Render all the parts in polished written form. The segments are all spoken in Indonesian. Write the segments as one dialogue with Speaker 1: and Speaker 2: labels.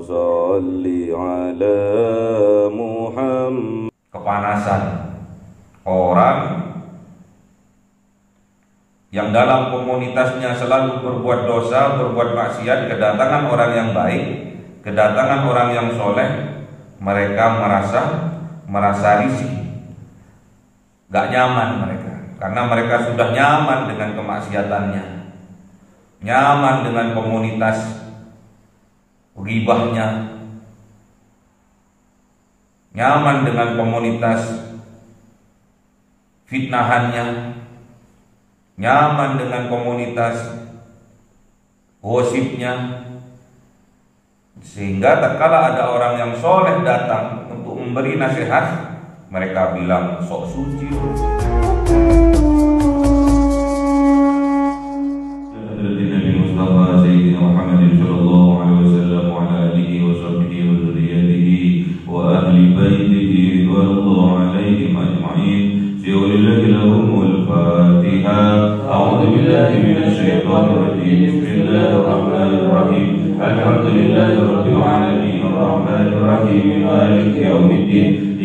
Speaker 1: صل على محمد.
Speaker 2: Kepanasan orang yang dalam komunitasnya selalu berbuat dosa, berbuat maksiat, kedatangan orang yang baik, kedatangan orang yang soleh, mereka merasa risih, gak nyaman mereka, karena mereka sudah nyaman dengan kemaksiatannya, nyaman dengan komunitas ghibahnya, nyaman dengan komunitas fitnahannya, nyaman dengan komunitas gosipnya, sehingga tatkala ada orang yang soleh datang untuk memberi nasihat, mereka bilang sok suci.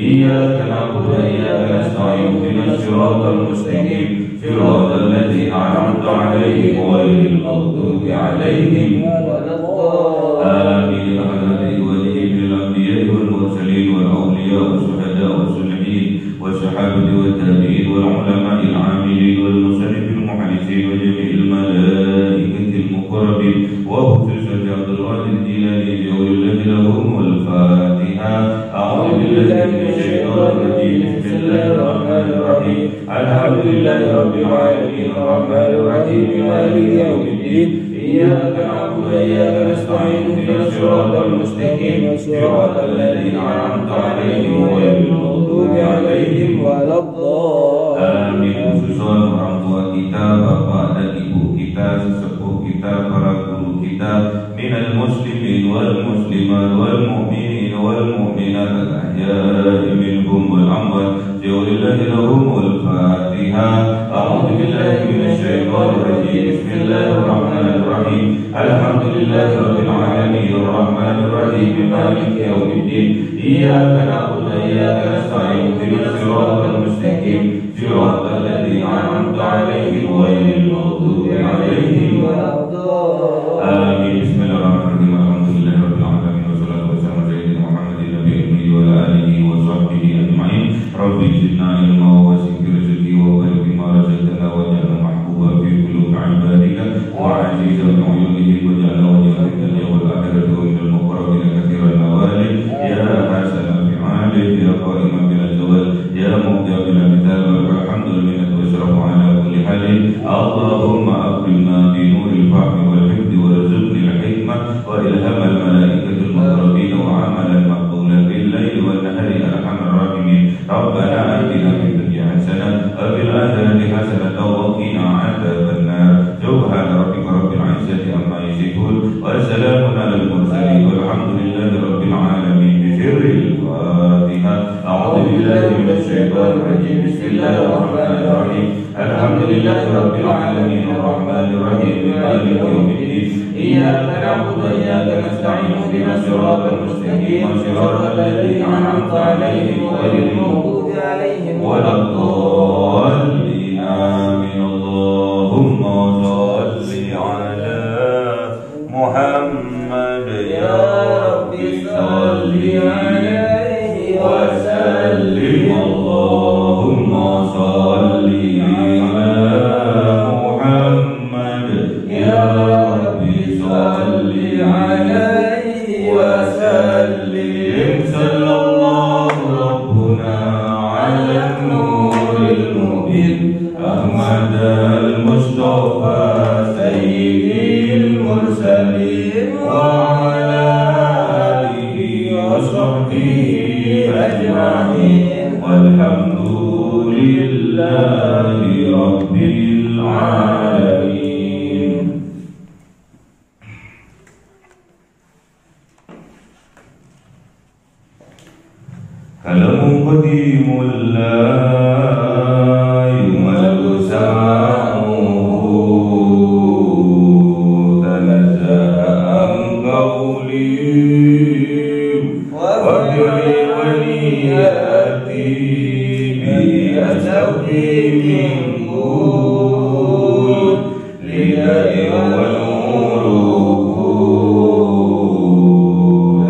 Speaker 3: إياك نعبد وإياك نستعين اهدنا الصراط المستقيم صراط الذين أنعمت عليهم غير المغضوب عليهم ولا الضالين. آمين. ولي الأنبياء والمرسلين والأولياء والشهداء والصالحين والصحابة والتابعين والعلماء العاملين والمصنف المحدثين وجميع الملائكة المقربين وخصوصا عبد القادر الجيلاني بأولي الله لهم والفاتحة. أعوذ بالله من الشيطان الرجيم. بسم الله الرحمن الرحيم. الحمد لله رب العالمين الرحمن الرحيم مالك يوم الدين. إياك نعبد وإياك نستعين اهدنا الصراط المستقيم صراط الذين أنعمت عليهم غير المغضوب عليهم ولا الضالين. Amin. Khususan orang tua kita, bapak dan ibu kita, sesepuh kita, para guru kita, minal muslimin wal muslimat wal mu'minin wal mu'minat al-ahya'i minhum wal amwat. Jawlillahi lahum wal fatiha. A'udhu billahi minash shaitanir rajim. Bismillahirrahmanirrahim. Alhamdulillahi rabbil alamin arrahmanir rahim maliki yaumiddin. Iyyaka na'budu wa iyyaka nasta'in ihdinas siratal mustaqim siratal ladzina an'amta 'alaihim ghairil maghdubi 'alaihim waladdallin. Amin. Bismillahirrahmanirrahim. Alhamdulillahi rabbil alamin wassalatu wassalamu ala sayyidina Muhammadin nabiyil ummi wa ala alihi wa sahbihi ajma'in. Rabbi zidna ilma wa zikra rizqi wa barik bima razaqtana wa ja'alna mahbuba fi qulubi 'ibadika wa 'azizan bi 'uyunihim wa ja'alna wajhaka dunya wal akhirati wa minal muqarrabin kathiran nawali ya hasan fi 'alih ya qa'iman bil zawal ya mu'tiya bil amthal wa alhamdulillah wa syarafu ala kulli halin. Allahumma akrimna bi nuril fahmi wal hifdi wa rizqni al hikmah wa ilham al malaikatil muqarrabin wa amalan maqbulan bil laili wan nahari arhamar rahimin. Rabbana atina fid dunya hasanah wa fil akhirati hasanah wa qina adzaban nar. Subhana rabbika rabbil izzati amma yasifun wa salamun alal mursalin walhamdulillahi rabbil alamin. Bi sirril Fatiha. A'udzu billahi minasy syaithanir rajim. Bismillahir rahmanir rahim. Alhamdulillahi rabbil alamin arrahmanir rahim maliki yaumiddin. Iyyaka na'budu wa iyyaka nasta'in ihdinas siratal mustaqim siratal ladzina an'amta 'alaihim ghairil maghdubi 'alaihim waladdallin. Amin. Allahumma shalli 'ala Muhammad ya Rabbi shalli 'alaihi wa sallim. Allahumma shalli 'ala Muhammad ya Rabbi shalli 'alaihi wa sallim. Sallallahu rabbuna 'ala nuril mubin Ahmad al-Mustafa sayyidil mursalin wa 'ala alihi wa sahbihi ajma'in walhamdulillahi rabbil alamin. Kalamu qadimul la yumallu sama'uhu tanazza'a an qawli ولياتي بأسوي من قول لله ونوره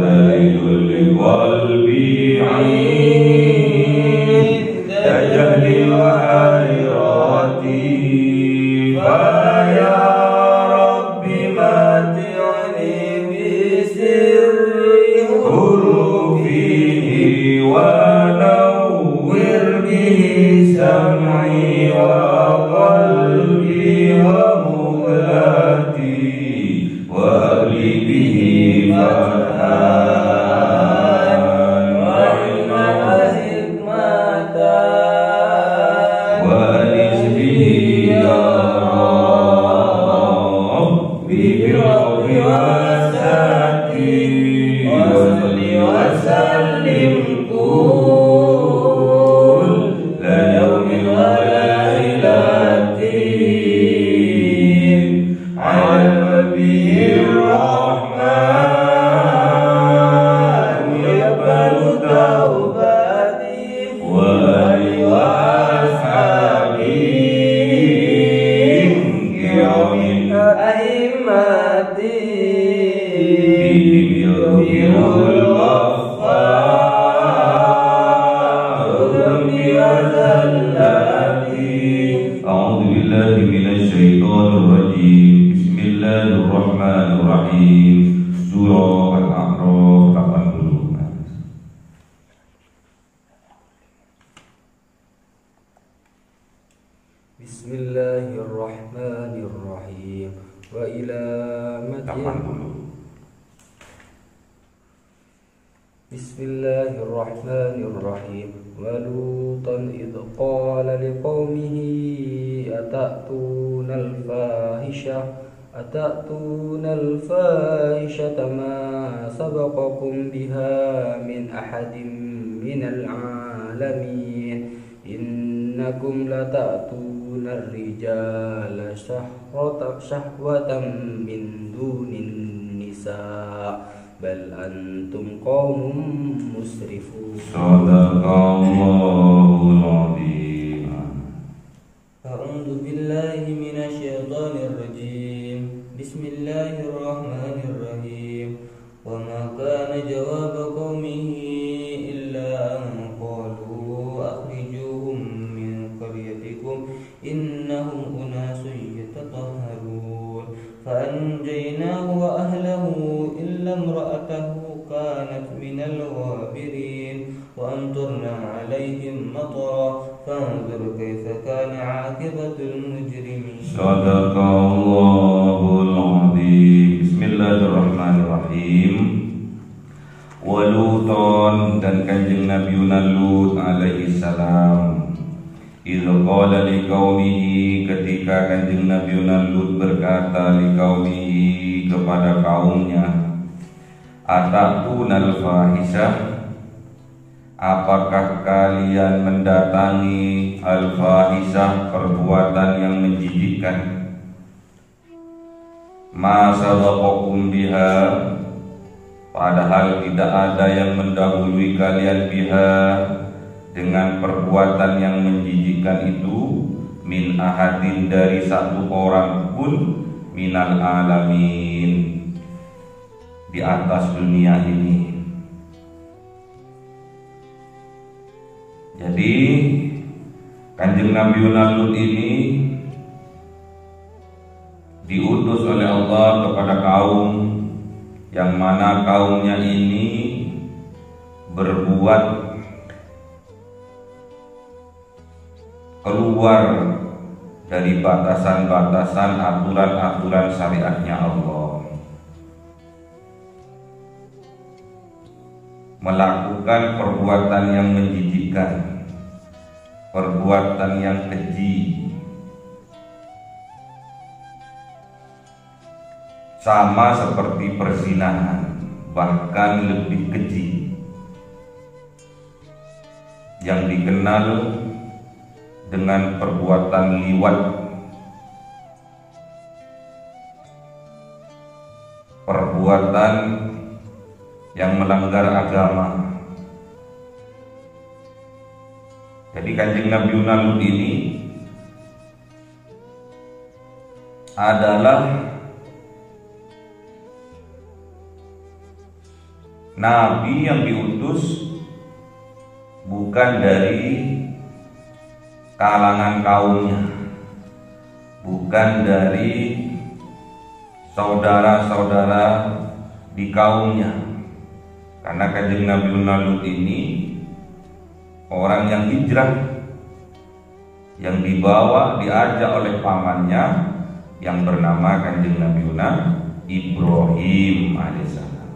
Speaker 3: ليل لقلبي عند جهل وحيراتي فيا رب متعني بسر حروفه ونور به سمعي وقلبي ومهلتي وأهلي به فتحان وعلما وحكمة وأنس به يا ربي بالحب والسعة وصل وسلم كل يوم وليلة على النبي الرحمن يقبل توبتي وآله وأصحابه كرام أئمتي يغفر الغفار ذنبي وزلاتي. أعوذ بالله من الشيطان الرجيم. بسم الله الرحمن الرحيم. Surah Al-A'raf 80.
Speaker 4: Bismillahirrahmanirrahim. Wa ila madyan. Bismillahirrahmanirrahim. Wa lutan idh qala liqaumihi atatuna al-fahishata ma sabaqakum biha min ahadin minal alamin. Innakum latatuna ar-rijala syahwatan min dunin nisa bal antum qaumun musrifun.
Speaker 3: Sadaqallahul azim.
Speaker 4: A'udzu billahi minasy syaithanir rajim. Bismillahirrahmanirrahim. Wa ma kana jawaba qaumihi illa an qalu akhrijuhum min qaryatikum innahum unasun yatatahharun. Fa anjaynahu wa ahlahu illa imra'atahu kanat minal ghabirin wa amtarna 'alaihim matara fanzur kaifa kana 'aqibatul mujrimin.
Speaker 3: Sadaqallahul azim. Bismillahirrahmanirrahim. Wa Luton, dan kanjeng Nabi Lut alaihi salam, idh qala liqaumihi, ketika kanjeng Nabi Lut berkata liqaumihi, kepada kaumnya, atatunal fahisyah, apakah kalian mendatangi al-fahisyah, perbuatan yang menjijikkan, ma sabaqakum biha, padahal tidak ada yang mendahului kalian biha, dengan perbuatan yang menjijikkan itu, min ahadin, dari satu orang pun, minal alamin, di atas dunia ini. Jadi kanjeng Nabi Lut ini diutus oleh Allah kepada kaum yang mana kaumnya ini berbuat keluar dari batasan-batasan aturan-aturan syariatnya Allah, melakukan perbuatan yang menjijikkan, perbuatan yang keji, sama seperti perzinahan, bahkan lebih keji, yang dikenal dengan perbuatan liwat, perbuatan
Speaker 2: yang melanggar agama. Jadi Kanjeng Nabi Lut ini adalah nabi yang diutus bukan dari kalangan kaumnya, bukan dari saudara-saudara di kaumnya. Karena Kanjeng Nabi Lut ini orang yang hijrah, yang dibawa, diajak oleh pamannya yang bernama Kanjeng Nabi Ibrahim alaihissalam.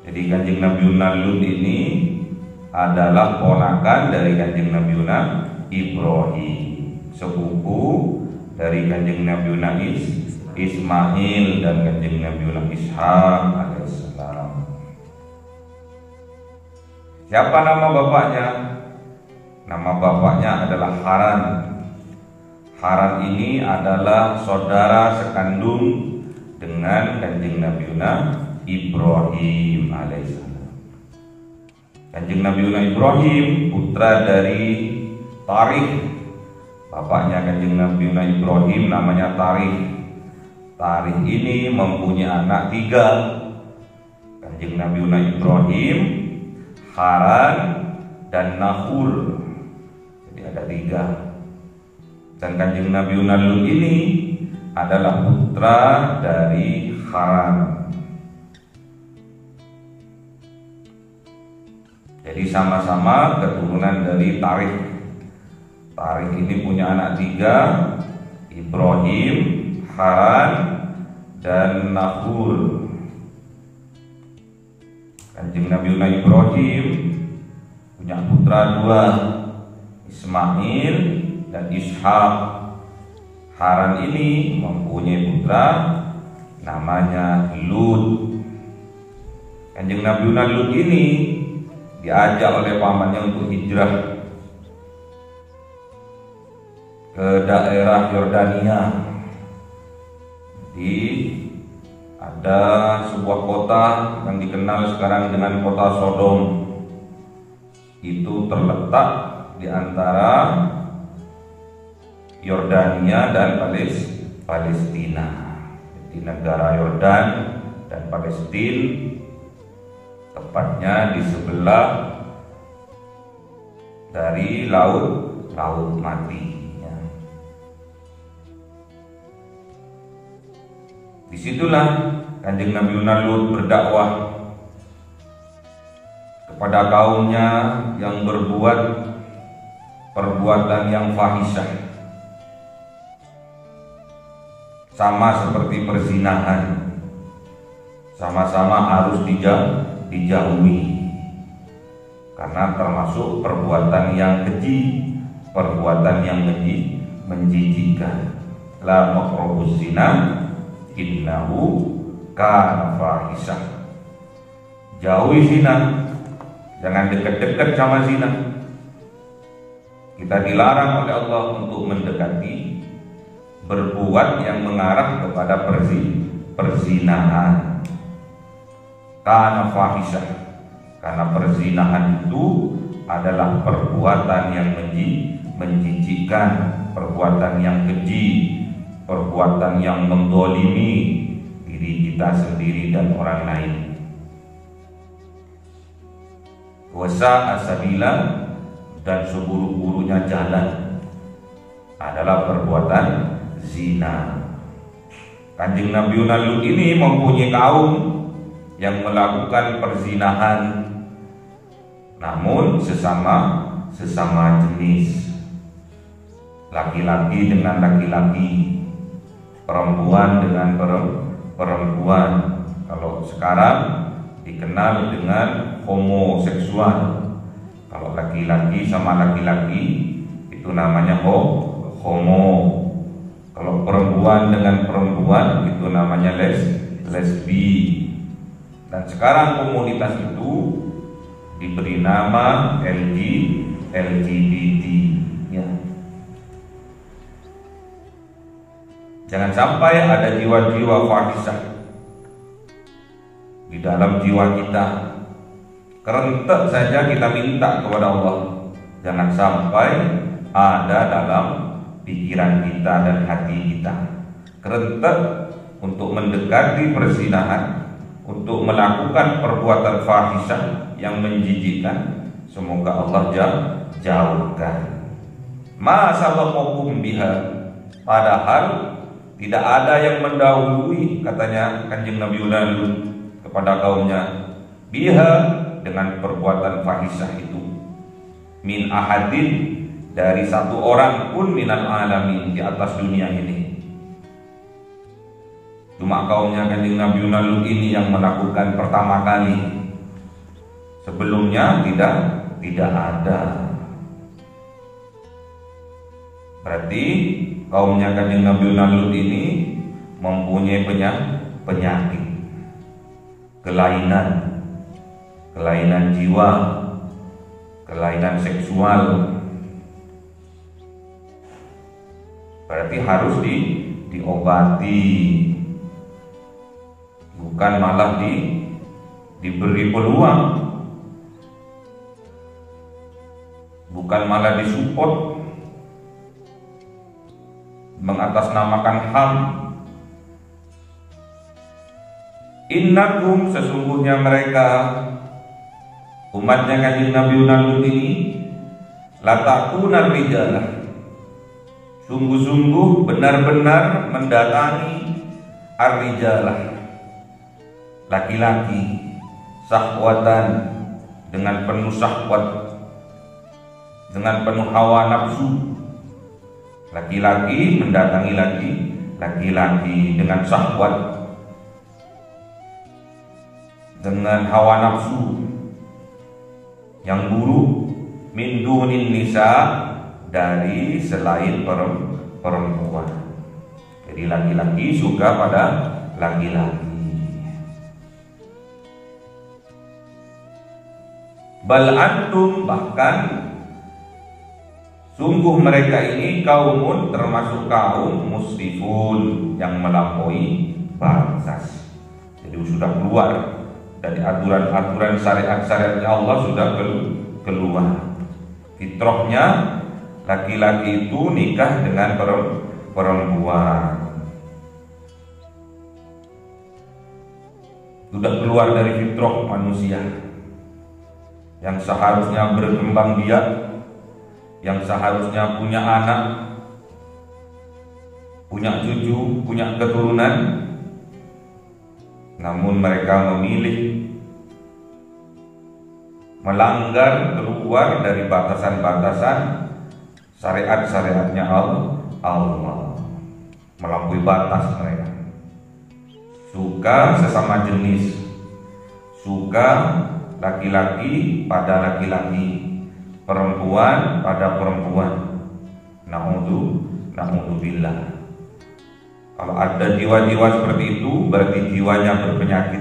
Speaker 2: Jadi Kanjeng Nabi Lut ini adalah ponakan dari Kanjeng Nabi Ibrahim, sepupu dari Kanjeng Nabi Ismail dan Kanjeng Nabi Ishaq alaihissalam. Siapa nama bapaknya? Nama bapaknya adalah Haran. Haran ini adalah saudara sekandung dengan Kanjeng Nabi Ibrahim alaihissalam. Kanjeng Nabi Ibrahim putra dari Tarikh. Bapaknya Kanjeng Nabi Ibrahim namanya Tarikh. Tarikh ini mempunyai anak 3. Kanjeng Nabi Ibrahim, Haran, dan Nahur. Jadi ada 3. Dan Kanjeng Nabi Lut ini adalah putra dari Haran. Jadi sama-sama keturunan dari Tarikh. Tarikh ini punya anak 3, Ibrahim, Haran, dan Nahur. Kanjeng Nabi Ibrahim punya putra 2, Ismail dan Ishaq. Haran ini mempunyai putra namanya Lut. Kanjeng Nabi Lut ini diajak oleh pamannya untuk hijrah ke daerah Yordania. Ada sebuah kota yang dikenal sekarang dengan kota Sodom. Itu terletak di antara Yordania dan Palestina. Di negara Yordan dan Palestina, tepatnya di sebelah dari laut mati. Disitulah Kanjeng Nabi Lut berdakwah kepada kaumnya yang berbuat perbuatan yang fahisyah, sama seperti perzinahan, sama-sama harus dijauhi karena termasuk perbuatan yang keji, perbuatan yang menjijikkan. La maqrabuz zina innahu kana fahisyah. Jauhi zina, jangan dekat-dekat sama zina. Kita dilarang oleh Allah untuk mendekati, berbuat yang mengarah kepada perzinahan. Kana fahisyah, karena perzinahan itu adalah perbuatan yang menjijikkan, perbuatan yang keji, perbuatan yang mendolimi diri kita sendiri dan orang lain. Wasa asabila, dan seburuk-buruknya jalan adalah perbuatan zina. Kanjeng Nabi Lut ini mempunyai kaum yang melakukan perzinahan, namun sesama jenis, laki-laki dengan laki-laki, perempuan dengan perempuan. Kalau sekarang dikenal dengan homoseksual. Kalau laki-laki sama laki-laki itu namanya homo. Kalau perempuan dengan perempuan itu namanya lesbi. Dan sekarang komunitas itu diberi nama LGBT ya. Jangan sampai ada jiwa-jiwa fahisyah di dalam jiwa kita. Kerentek saja kita minta kepada Allah, jangan sampai ada dalam pikiran kita dan hati kita. Kerentek untuk mendekati perzinahan, untuk melakukan perbuatan fahisyah yang menjijikkan. Semoga Allah jauhkan. Ma sabaqakum biha, padahal tidak ada yang mendahului, katanya Kanjeng Nabi Lut kepada kaumnya, biha, dengan perbuatan fahisyah itu, min ahadin, dari satu orang pun minal alamin, di atas dunia ini. Cuma kaumnya Kanjeng Nabi Lut ini yang melakukan pertama kali. Sebelumnya tidak ada. Berarti kaumnya Kanjeng Nabi Lut ini mempunyai penyakit, kelainan jiwa, kelainan seksual. Berarti harus diobati, bukan malah diberi peluang, bukan malah disupport, mengatasnamakan HAM. Innakum, sesungguhnya mereka umatnya Kanjeng Nabi Lut ini, latakuna rijalah, sungguh-sungguh benar-benar mendatangi ar-rijalah, laki-laki, syahwatan, dengan penuh syahwat, dengan penuh hawa nafsu. Laki-laki mendatangi laki-laki dengan syahwat, dengan hawa nafsu yang buruk, min dunin nisa, dari selain perempuan. Jadi laki-laki suka pada laki-laki. Bal antum, bahkan sungguh mereka ini kaumun, termasuk kaum musrifun, yang melampaui batas. Jadi sudah keluar dari aturan-aturan syariat-syariatnya Allah, sudah keluar. Fitrahnya laki-laki itu nikah dengan perempuan. Sudah keluar dari fitrah manusia yang seharusnya berkembang biak, yang seharusnya punya anak, punya cucu, punya keturunan. Namun mereka memilih melanggar, keluar dari batasan-batasan syariat-syariatnya Allah, melampaui batas mereka. Suka sesama jenis, suka laki-laki pada laki-laki, perempuan pada perempuan. Na'udzubillah. Kalau ada jiwa-jiwa seperti itu, berarti jiwanya berpenyakit.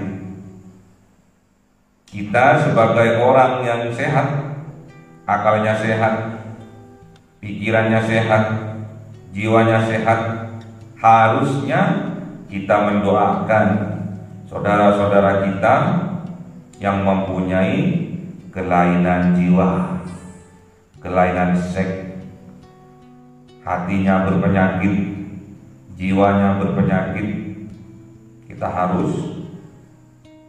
Speaker 2: Kita sebagai orang yang sehat, akalnya sehat, pikirannya sehat, jiwanya sehat, harusnya kita mendoakan saudara-saudara kita yang mempunyai kelainan jiwa, kelainan seks, hatinya berpenyakit, jiwanya berpenyakit. Kita harus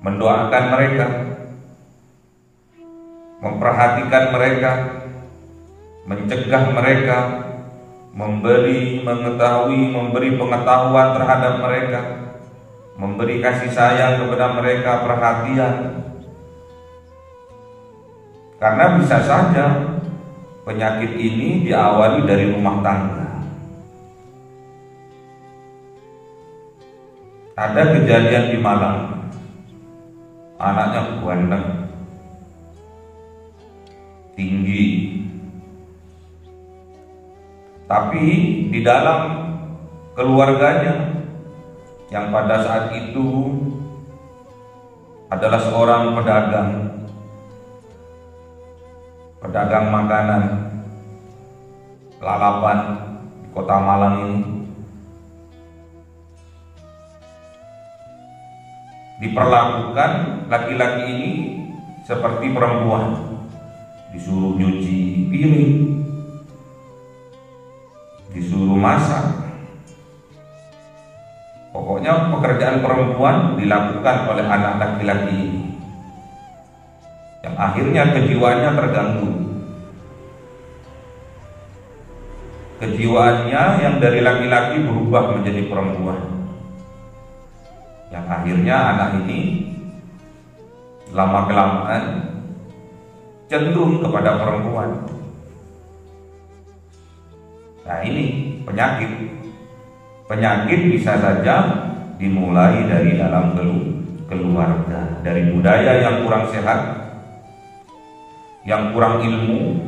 Speaker 2: mendoakan mereka, memperhatikan mereka, mencegah mereka, memberi pengetahuan terhadap mereka, memberi kasih sayang kepada mereka, perhatian. Karena bisa saja penyakit ini diawali dari rumah tangga. Ada kejadian di Malang, anaknya ganteng, tinggi, tapi di dalam keluarganya yang pada saat itu adalah seorang pedagang makanan lalapan di kota Malang ini. diperlakukan laki-laki ini seperti perempuan, disuruh nyuci piring, disuruh masak. Pokoknya pekerjaan perempuan dilakukan oleh anak laki-laki ini, yang akhirnya kejiwaannya terganggu. Kejiwaannya yang dari laki-laki berubah menjadi perempuan, yang akhirnya anak ini lama-kelamaan cenderung kepada perempuan. Nah, ini penyakit. Penyakit bisa saja dimulai dari dalam keluarga, dari budaya yang kurang sehat, yang kurang ilmu,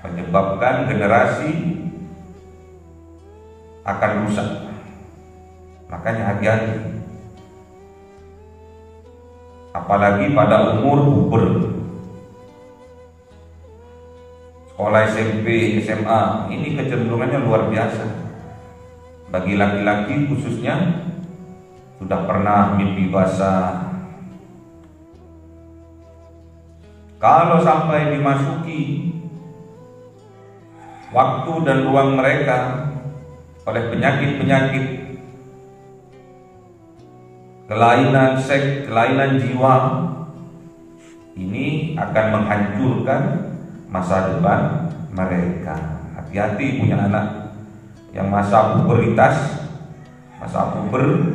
Speaker 2: menyebabkan generasi akan rusak. Makanya hati-hati, apalagi pada umur puber, sekolah SMP, SMA, ini kecenderungannya luar biasa. Bagi laki-laki khususnya, sudah pernah mimpi basah. Kalau sampai dimasuki waktu dan ruang mereka oleh penyakit-penyakit kelainan seks, kelainan jiwa, ini akan menghancurkan masa depan mereka. Hati-hati punya anak yang masa puberitas, masa puber,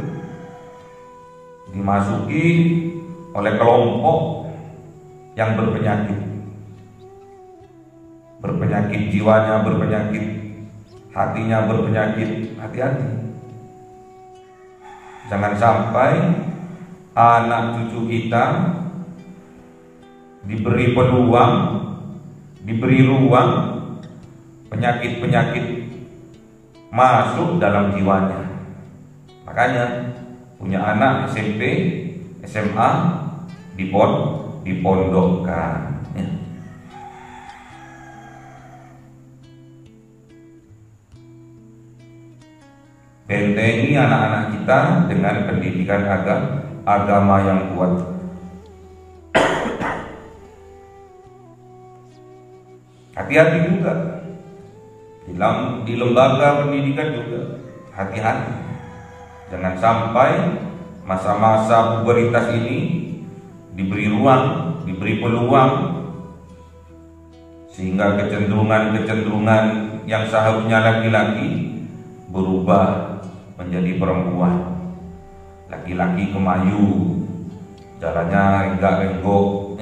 Speaker 2: dimasuki oleh kelompok yang berpenyakit jiwanya, berpenyakit hatinya, berpenyakit. Hati-hati, jangan sampai anak cucu kita diberi peluang, diberi ruang penyakit-penyakit masuk dalam jiwanya. Makanya punya anak SMP, SMA, dipondokkan. Bentengi anak-anak kita dengan pendidikan agama yang kuat. Hati-hati juga di lembaga pendidikan juga, hati-hati. Jangan sampai masa-masa puberitas ini diberi ruang, diberi peluang, sehingga kecenderungan-kecenderungan yang seharusnya laki-laki berubah menjadi perempuan. Laki-laki kemayu, jalannya renggak-renggok,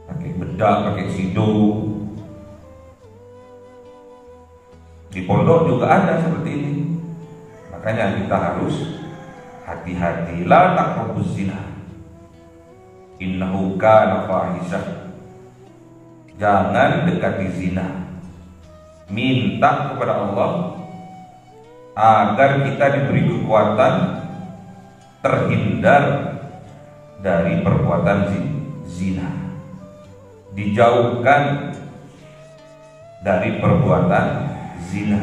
Speaker 2: pakai bedak, pakai sido. Di pondok juga ada seperti ini. Makanya kita harus hati-hati. La taqrabuz zina, innahu kana fahisyah. Jangan dekati zina. Minta kepada Allah agar kita diberi kekuatan terhindar dari perbuatan zina, dijauhkan dari perbuatan zina.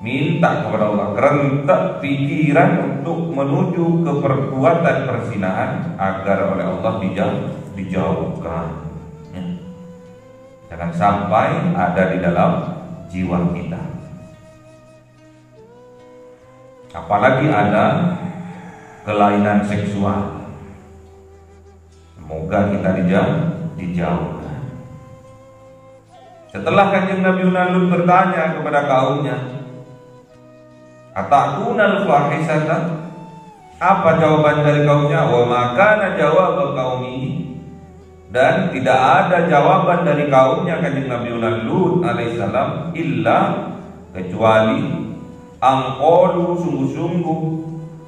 Speaker 2: Minta kepada Allah, rentak pikiran untuk menuju ke perbuatan perzinahan agar oleh Allah dijauhkan. Jangan sampai ada di dalam jiwa kita. Apalagi ada kelainan seksual. Semoga kita dijauhkan. Setelah Kanjeng Nabi Lut bertanya kepada kaumnya, "Atakunal fahisata?" Apa jawaban dari kaumnya? Wa makana jawab qaumi. Dan tidak ada jawaban dari kaumnya Kanjeng Nabi Lut alaihissalam illa kecuali angqalu, sungguh-sungguh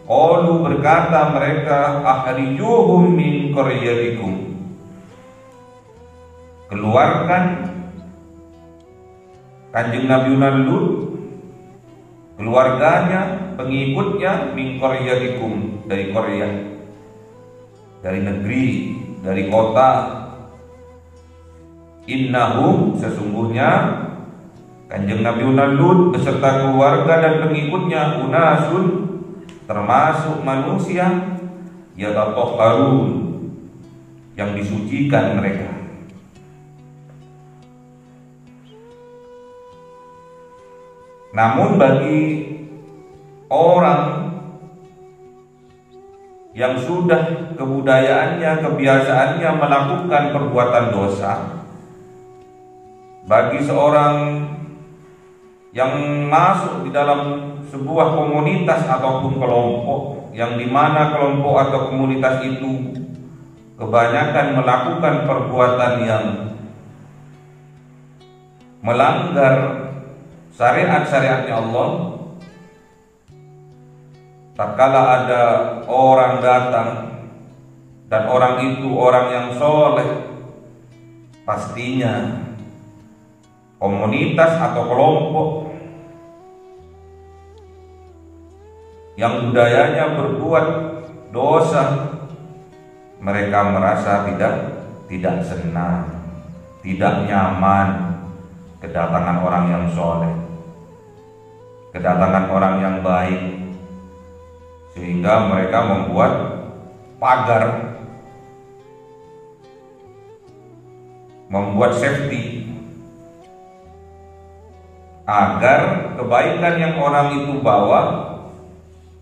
Speaker 2: qalu, berkata mereka, akhrijuhum min qaryatikum, keluarkan Kanjeng Nabi Lut, keluarganya, pengikutnya, min qaryatikum, dari Korea, dari negeri, dari kota. Innahum, sesungguhnya Kanjeng Nabi Lut beserta keluarga dan pengikutnya, unasun, termasuk manusia yatatahharun, yang disucikan mereka. Namun bagi orang yang sudah kebudayaannya, kebiasaannya melakukan perbuatan dosa, bagi seorang yang masuk di dalam sebuah komunitas ataupun kelompok, yang dimana kelompok atau komunitas itu kebanyakan melakukan perbuatan yang melanggar syariat-syariatnya Allah, tatkala ada orang datang dan orang itu orang yang soleh, pastinya komunitas atau kelompok yang budayanya berbuat dosa, mereka merasa tidak senang, tidak nyaman kedatangan orang yang soleh, kedatangan orang yang baik, sehingga mereka membuat pagar, membuat safety, agar kebaikan yang orang itu bawa,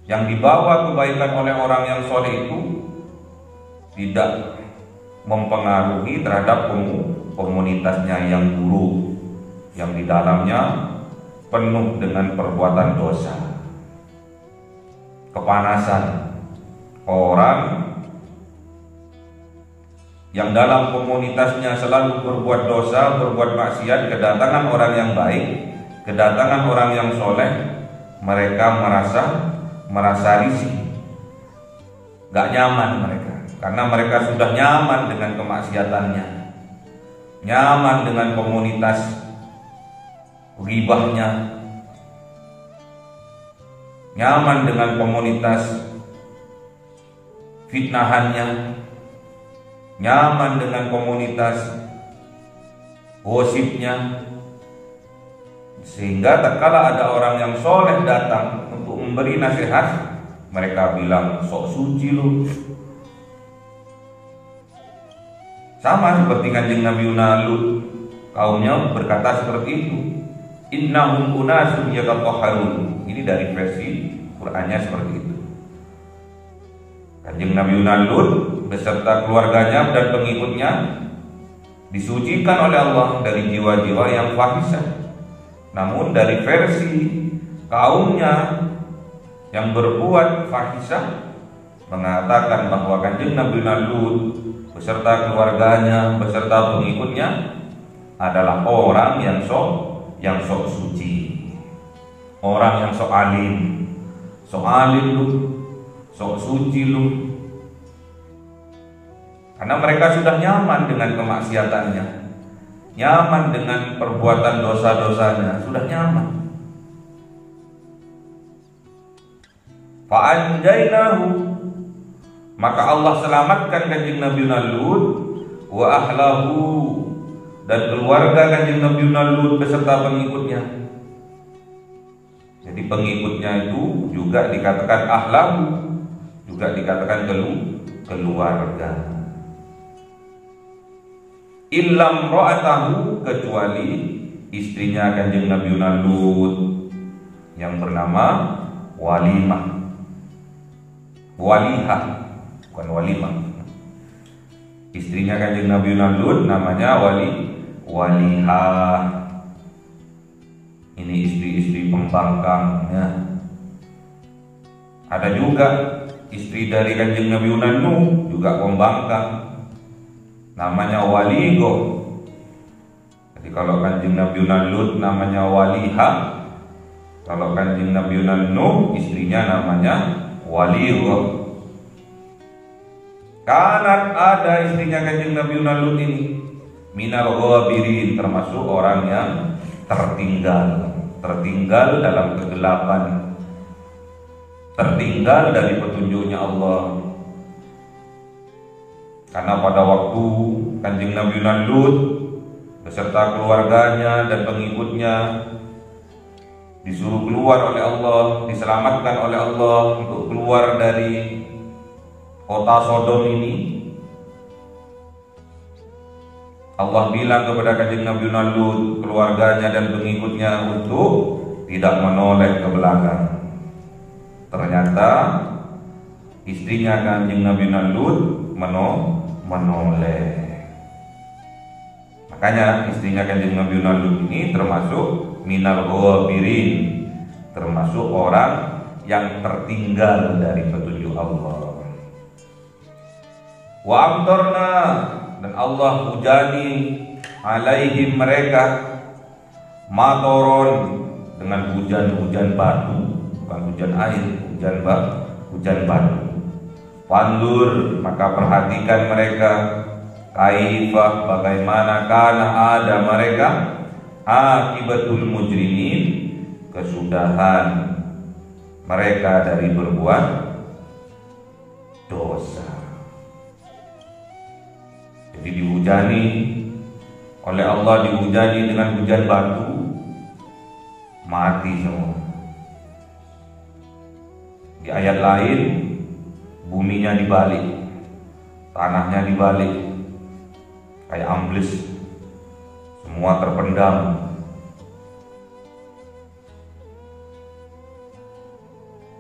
Speaker 2: yang dibawa kebaikan oleh orang yang soleh itu tidak mempengaruhi terhadap komunitasnya yang buruk, yang di dalamnya penuh dengan perbuatan dosa, kepanasan. Orang yang dalam komunitasnya selalu berbuat dosa, berbuat maksiat, kedatangan orang yang baik, kedatangan orang yang soleh, mereka merasa risih, gak nyaman mereka, karena mereka sudah nyaman dengan kemaksiatannya, nyaman dengan komunitas ghibahnya, nyaman dengan komunitas fitnahannya, nyaman dengan komunitas gosipnya. Sehingga tatkala ada orang yang soleh datang untuk memberi nasihat, mereka bilang, sok suci lu. Sama seperti Kanjeng Nabi Lut, kaumnya berkata seperti itu, innahum unasun yatatahharun. Ini dari versi Qur'annya seperti itu. Kanjeng Nabi Lut beserta keluarganya dan pengikutnya disucikan oleh Allah dari jiwa-jiwa yang fahisah. Namun dari versi kaumnya yang berbuat fahisah mengatakan bahwa Kanjeng Nabi Lut beserta keluarganya, beserta pengikutnya adalah orang yang sok suci, orang yang sok alim lu, sok suci lu. Karena mereka sudah nyaman dengan kemaksiatannya, nyaman dengan perbuatan dosa-dosanya, sudah nyaman. Fa'anjainahu, maka Allah selamatkan Kanjeng Nabi Lut wa ahlahu, dan keluarga Kanjeng Nabi Lut beserta pengikutnya. Jadi pengikutnya itu juga dikatakan ahlahu, juga dikatakan keluarga. Illam ra'atahu, kecuali istrinya Kanjeng Nabi Lut yang bernama Walihah, bukan Walimah. Istrinya Kanjeng Nabi Lut namanya Walihah. Ini istri-istri pembangkang ya. Ada juga istri dari Kanjeng Nabi Nuh juga pembangkang, namanya Waligo. Jadi kalau Kanjeng Nabi Lut namanya Walihah, kalau Kanjeng Nabi Nuh istrinya namanya Waligo. Kanat, ada istrinya Kanjeng Nabi Lut ini minal ghabirin, termasuk orang yang tertinggal dalam kegelapan, tertinggal dari petunjuknya Allah. Karena pada waktu Kanjeng Nabi Lut beserta keluarganya dan pengikutnya disuruh keluar oleh Allah, diselamatkan oleh Allah untuk keluar dari kota Sodom ini. Allah bilang kepada kanjeng Nabi Lut, keluarganya dan pengikutnya untuk tidak menoleh ke belakang. Ternyata istrinya kanjeng Nabi Lut menoleh. Makanya istrinya kanjeng Nabi Lut ini termasuk minal ghabirin, termasuk orang yang tertinggal dari petunjuk Allah. Wa amtarna, dan Allah hujani alaihim mereka matoron, dengan hujan batu, bukan hujan air, hujan batu. Pandur, maka perhatikan mereka kaifah, bagaimana kana ada mereka akibatul mujrimin, kesudahan mereka dari berbuat dosa. Jadi dihujani oleh Allah, dihujani dengan hujan batu, mati semua. Di ayat lain, buminya dibalik, tanahnya dibalik, kayak ambles, semua terpendam.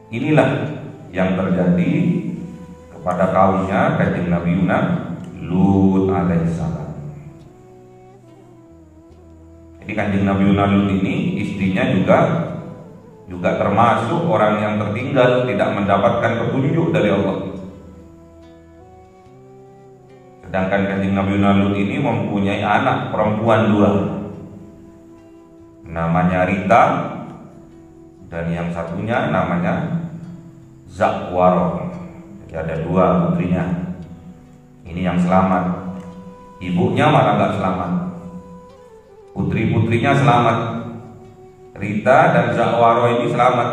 Speaker 2: Inilah yang terjadi kepada kaumnya kanjeng Nabi Lut alaihissalam. Jadi kanjeng Nabi Lut ini istrinya juga termasuk orang yang tertinggal, tidak mendapatkan petunjuk dari Allah. Sedangkan kanjeng Nabi Lut ini mempunyai anak perempuan 2, namanya Rita, dan yang satunya namanya Zakwarah. Jadi ada 2 putrinya. Ini yang selamat, ibunya malah gak selamat. Putri-putrinya selamat, Rita dan Zakwarah ini selamat.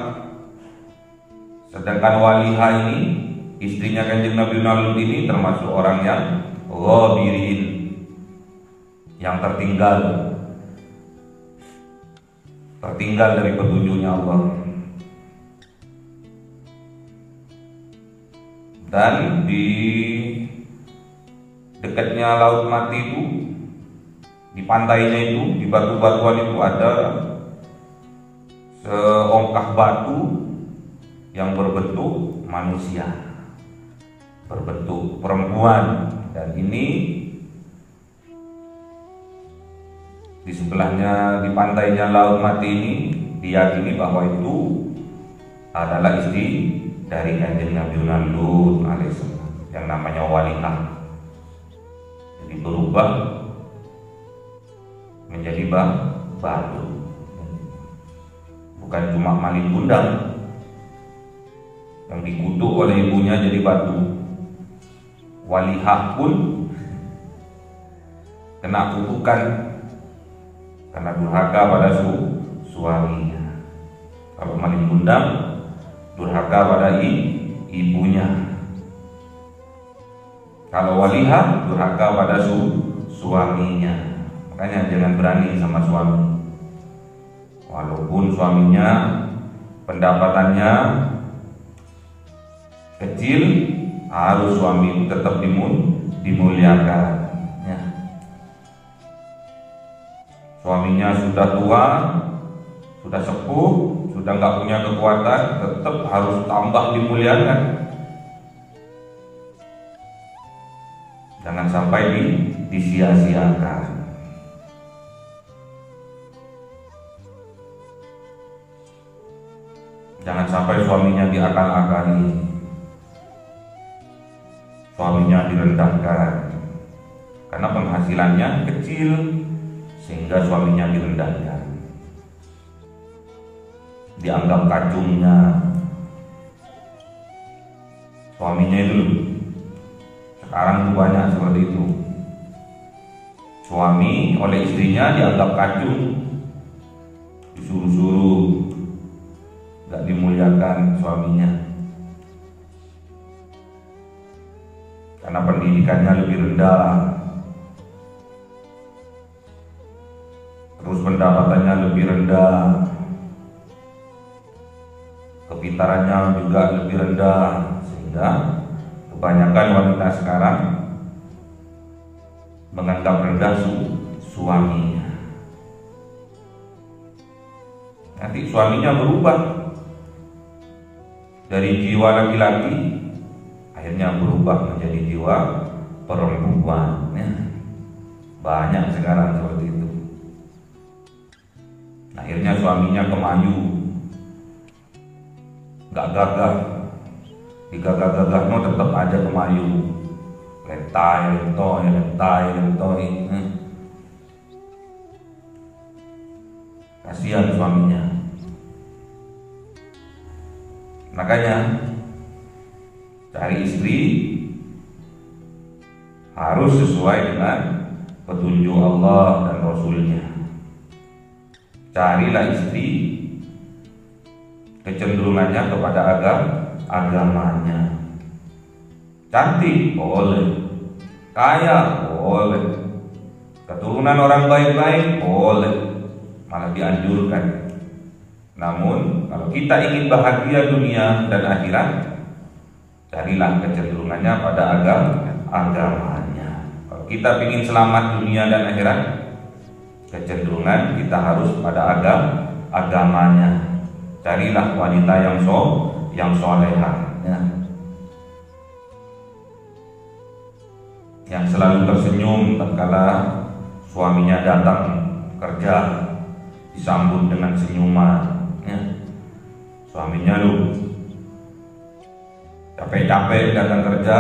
Speaker 2: Sedangkan Waliha ini, istrinya kanjeng Nabi Lut ini, termasuk orang yang ghabirin, yang tertinggal dari petunjuknya Allah. Dan di dekatnya Laut Mati itu, di pantainya itu, di batu-batuan itu ada seongkah batu yang berbentuk manusia, berbentuk perempuan. Dan ini di sebelahnya, di pantainya Laut Mati ini, diyakini bahwa itu adalah istri dari kanjeng Nabi Lut alaihissalam yang namanya Walihah. Jadi berubah menjadi batu, bukan cuma maling gundang yang dikutuk oleh ibunya jadi batu. Walihah pun kena kutukan karena durhaka pada suaminya. Kalau maling gundang durhaka pada ibunya. Kalau Walihah durhaka pada suaminya. Makanya jangan berani sama suami. Walaupun suaminya pendapatannya kecil, harus suami tetap dimuliakan. Ya. Suaminya sudah tua, sudah sepuh, sudah nggak punya kekuatan, tetap harus tambah dimuliakan. Jangan sampai disia-siakan. Jangan sampai suaminya diakal-akali, suaminya direndahkan karena penghasilannya kecil sehingga suaminya direndahkan, dianggap kacungnya. Suaminya itu sekarang tuh banyak seperti itu. Suami oleh istrinya dianggap kacung, disuruh-suruh, gak dimuliakan suaminya karena pendidikannya lebih rendah, terus pendapatannya lebih rendah, kepintarannya juga lebih rendah, sehingga kebanyakan wanita sekarang menganggap rendah suaminya. Nanti suaminya berubah dari jiwa laki-laki, akhirnya berubah menjadi jiwa perempuan. Banyak sekarang seperti itu. Akhirnya suaminya kemayu, gak gagah, digagah-gagah no tetap aja kemayu, lentai. Kasihan suaminya. Makanya cari istri harus sesuai dengan petunjuk Allah dan Rasulnya. Carilah istri kecenderungannya kepada agamanya. Cantik boleh, kaya boleh, keturunan orang baik-baik boleh, malah dianjurkan. Namun kalau kita ingin bahagia dunia dan akhirat, carilah kecenderungannya pada agamanya. Kalau kita ingin selamat dunia dan akhirat, kecenderungan kita harus pada agamanya. Carilah wanita yang solehah, yang selalu tersenyum tatkala suaminya datang kerja, disambut dengan senyuman. Suaminya capek-capek datang kerja,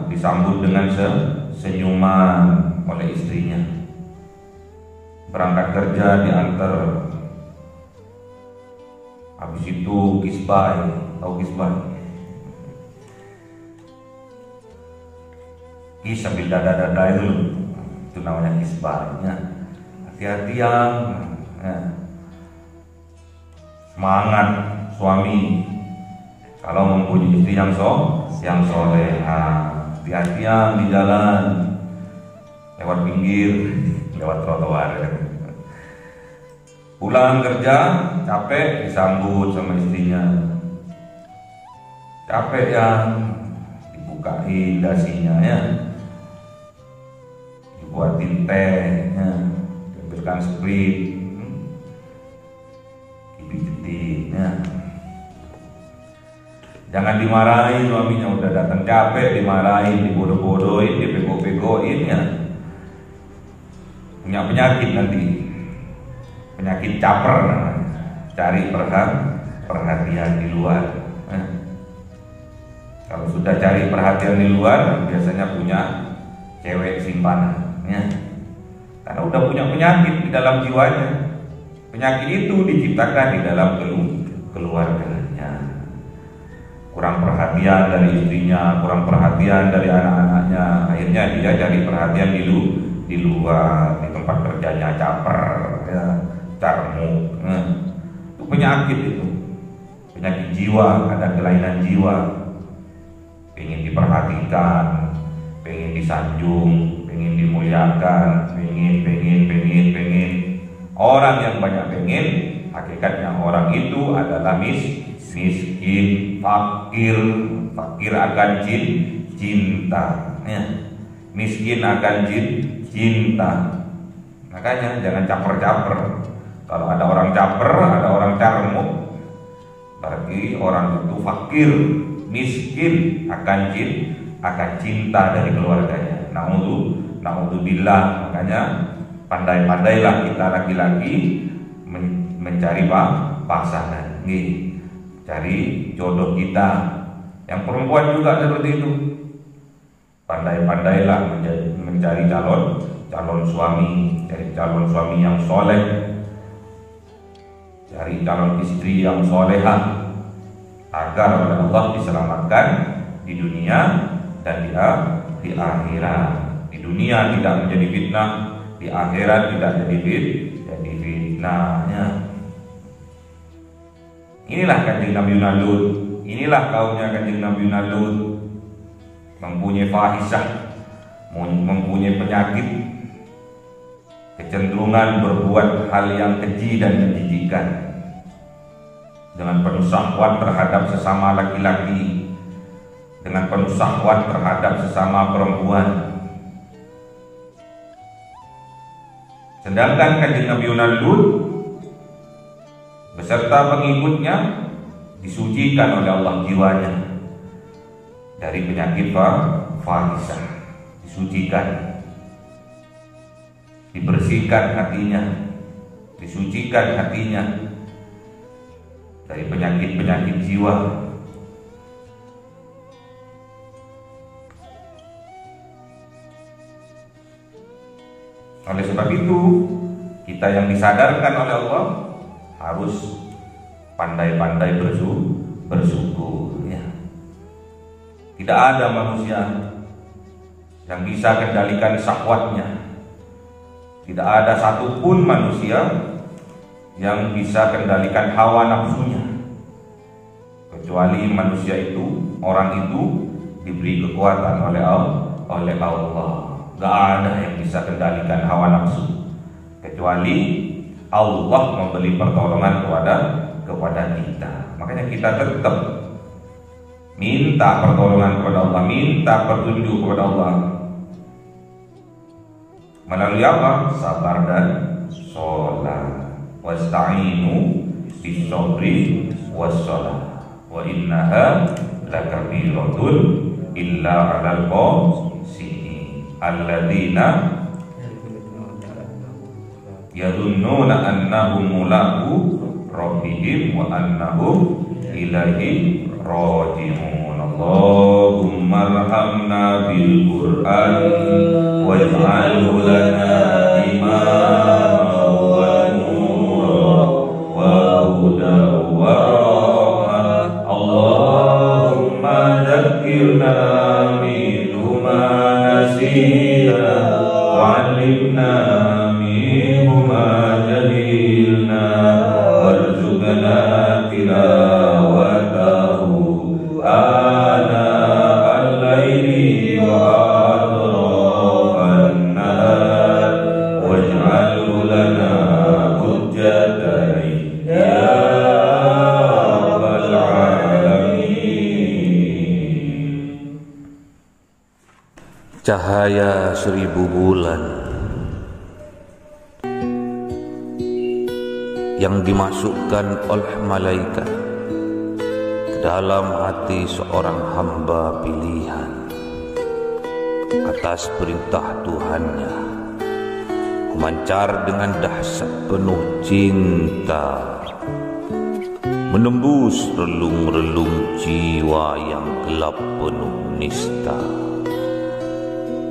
Speaker 2: disambut dengan senyuman oleh istrinya. Berangkat kerja diantar, habis itu kisbay, tahu kisbay? Kis sambil dada-dada itu namanya kisbay. Hati-hati yang semangat suami kalau mempunyai istri yang soleha. Hati-hati yang di jalan, lewat pinggir, lewat trotoar. Pulang kerja capek, disambut sama istrinya. Capek yang dibukain dasinya, dibuatin teh, diambilkan sprit, dipijetin. Jangan dimarahin suaminya, udah datang capek dimarahin, dibodoh-bodohin, dipego-pegoin ya. Punya penyakit nanti, penyakit caper namanya. Cari perhatian di luar. Kalau sudah cari perhatian di luar, biasanya punya cewek simpanan, karena udah punya penyakit di dalam jiwanya. Penyakit itu diciptakan di dalam keluarganya. Kurang perhatian dari istrinya, kurang perhatian dari anak-anaknya, akhirnya dia cari perhatian di luar, di tempat kerjanya caper, carmuk. Itu penyakit, itu penyakit jiwa, ada kelainan jiwa. Pengen diperhatikan, pengen disanjung, pengen dimuliakan, pengen. Orang yang banyak pengen, hakikatnya orang itu adalah miskin, fakir akan cinta, miskin akan cinta. Makanya jangan caper-caper. Kalau ada orang caper, ada orang carmuk, berarti orang itu fakir, miskin akan cinta dari keluarganya. Naudzubillah. Makanya pandai-pandailah kita laki-laki mencari pasangan, cari jodoh kita. Yang perempuan juga seperti itu. Pandai-pandailah mencari calon suami, cari calon suami yang soleh, cari calon istri yang solehah, agar oleh Allah diselamatkan di dunia dan di akhirat. Di dunia tidak menjadi fitnah, di akhirat tidak jadi fitnahnya. Inilah kanjeng Nabi Lut, inilah kaumnya kanjeng Nabi Lut, mempunyai fahisyah, mempunyai penyakit, kecenderungan berbuat hal yang keji dan menjijikan. dengan penuh syahwat terhadap sesama laki-laki, dengan penuh syahwat terhadap sesama perempuan. Sedangkan Kanjeng Nabi Lut beserta pengikutnya disucikan oleh Allah jiwanya dari penyakit fahisah, disucikan, dibersihkan hatinya, disucikan hatinya dari penyakit-penyakit jiwa. Oleh sebab itu, kita yang disadarkan oleh Allah harus pandai-pandai bersyukur. Ya. Tidak ada manusia yang bisa kendalikan syahwatnya. Tidak ada satupun manusia yang bisa kendalikan hawa nafsunya, kecuali manusia itu, orang itu diberi kekuatan oleh Allah. Gak ada yang bisa kendalikan hawa nafsu kecuali Allah memberi pertolongan kepada kita. Makanya kita tetap minta pertolongan kepada Allah, minta petunjuk kepada Allah. Melalui apa? Sabar dan sholat. Wasta'inu bis-sabri was-shalah. Wa innaha lakabiratun illa 'alal khashi'in alladzina yadhunnuna annahum mulaqu rabbihim wa annahum ilaihi raji'un. Allahumma arhamna bil Qur'an waj'alhu lana imaman wa nuran wa hudan wa rahmah. Allahumma dzakkirna minhu ma nasina wa'allimna minhu ma jahilna warzuqna tilawatahu ana al-laili wa atrafan nahar waj'alhu lana hujjatan ya rabbal alamin.
Speaker 5: Cahaya 1000 bulan yang dimasukkan oleh malaikat ke dalam hati seorang hamba pilihan atas perintah Tuhannya, memancar dengan dahsyat penuh cinta, menembus relung-relung jiwa yang gelap penuh nista,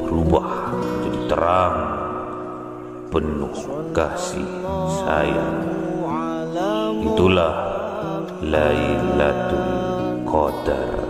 Speaker 5: berubah menjadi terang penuh kasih sayang. Itulah Lailatul Qadar.